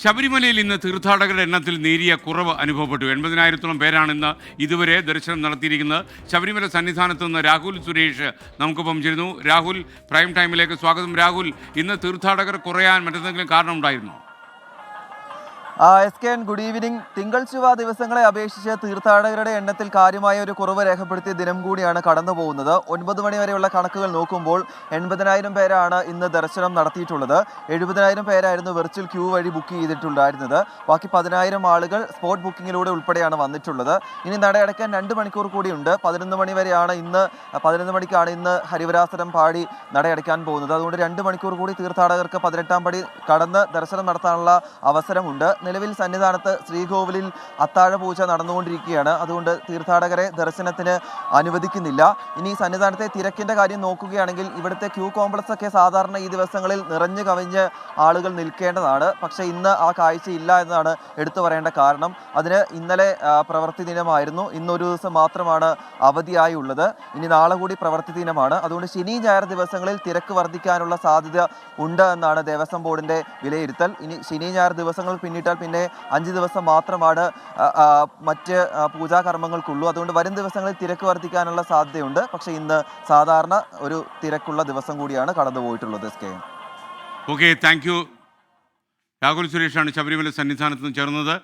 ശബരിമലയിൽ ഇന്ന് തീർത്ഥാടകരുടെ എണ്ണത്തിൽ നേരിയ കുറവ് അനുഭവപ്പെട്ടു. 80,000-ത്തോളം പേരാണ് ഇന്ന് ഇതുവരെ ദർശനം നടത്തിയിരിക്കുന്നത്. ശബരിമല സന്നിധാനത്ത് നിന്ന് രാഹുൽ സുരേഷ് നമുക്കൊപ്പം ചേരുന്നു. രാഹുൽ, പ്രൈം ടൈമിലേക്ക് സ്വാഗതം. രാഹുൽ, ഇന്ന് തീർത്ഥാടകർ കുറയാൻ മറ്റെന്തെങ്കിലും കാരണമുണ്ടായിരുന്നോ? SKN, good evening. തിങ്കൾ ചൊവ്വ ദിവസങ്ങളെ അപേക്ഷിച്ച് തീർത്ഥാടകരുടെ എണ്ണത്തിൽ കാര്യമായ ഒരു കുറവ് രേഖപ്പെടുത്തിയ ദിനം കൂടിയാണ് കടന്നു പോകുന്നത്. 9 മണി വരെയുള്ള കണക്കുകൾ നോക്കുമ്പോൾ 80,000 പേരാണ് ഇന്ന് ദർശനം നടത്തിയിട്ടുള്ളത്. 70,000 പേരായിരുന്നു വെർച്വൽ ക്യൂ വഴി ബുക്ക് ചെയ്തിട്ടുണ്ടായിരുന്നത്. ബാക്കി 10,000 ആളുകൾ സ്പോട്ട് ബുക്കിങ്ങിലൂടെ ഉൾപ്പെടെയാണ് വന്നിട്ടുള്ളത്. ഇനി നടയടയ്ക്കാൻ 2 മണിക്കൂർ കൂടിയുണ്ട്. 11 മണി വരെയാണ് 11 മണിക്കാണ് ഇന്ന് ഹരിവരാസനം പാടി നടയടയ്ക്കാൻ പോകുന്നത്. അതുകൊണ്ട് 2 മണിക്കൂർ കൂടി തീർത്ഥാടകർക്ക് 18-ാം പടി കടന്ന് ദർശനം നടത്താനുള്ള അവസരമുണ്ട്. നിലവിൽ സന്നിധാനത്ത് ശ്രീകോവിലിൽ അത്താഴ പൂജ നടന്നുകൊണ്ടിരിക്കുകയാണ്. അതുകൊണ്ട് തീർത്ഥാടകരെ ദർശനത്തിന് അനുവദിക്കുന്നില്ല. ഇനി സന്നിധാനത്തെ തിരക്കിന്റെ കാര്യം നോക്കുകയാണെങ്കിൽ ഇവിടുത്തെ ക്യൂ കോംപ്ലക്സ് ഒക്കെ സാധാരണ ഈ ദിവസങ്ങളിൽ നിറഞ്ഞു കവിഞ്ഞ് ആളുകൾ നിൽക്കേണ്ടതാണ്. പക്ഷേ ഇന്ന് ആ കാഴ്ച ഇല്ല എന്നതാണ് എടുത്തു പറയേണ്ട കാരണം. അതിന് ഇന്നലെ പ്രവൃത്തി ദിനമായിരുന്നു. ഇന്നൊരു ദിവസം മാത്രമാണ് അവധിയായി ഉള്ളത്. ഇനി നാളെ കൂടി പ്രവൃത്തി ദിനമാണ്. അതുകൊണ്ട് ശനി ഞായർ ദിവസങ്ങളിൽ തിരക്ക് വർദ്ധിക്കാനുള്ള സാധ്യത ഉണ്ട് എന്നാണ് ദേവസ്വം ബോർഡിന്റെ വിലയിരുത്തൽ. ഇനി ശനി ഞായർ ദിവസങ്ങൾ പിന്നിട്ടാൽ പിന്നെ 5 ദിവസം മാത്രമാണ് മറ്റ് പൂജാകർമ്മങ്ങൾക്കുള്ളൂ. അതുകൊണ്ട് വരും ദിവസങ്ങളിൽ തിരക്ക് വർദ്ധിക്കാനുള്ള സാധ്യതയുണ്ട്. പക്ഷേ ഇന്ന് സാധാരണ ഒരു തിരക്കുള്ള ദിവസം കൂടിയാണ് കടന്നു പോയിട്ടുള്ളത്. Okay, thank you. രാഹുൽ സുരേഷാണ് ശബരിമല സന്നിധാനത്ത് നിന്ന് ചേർന്നത്.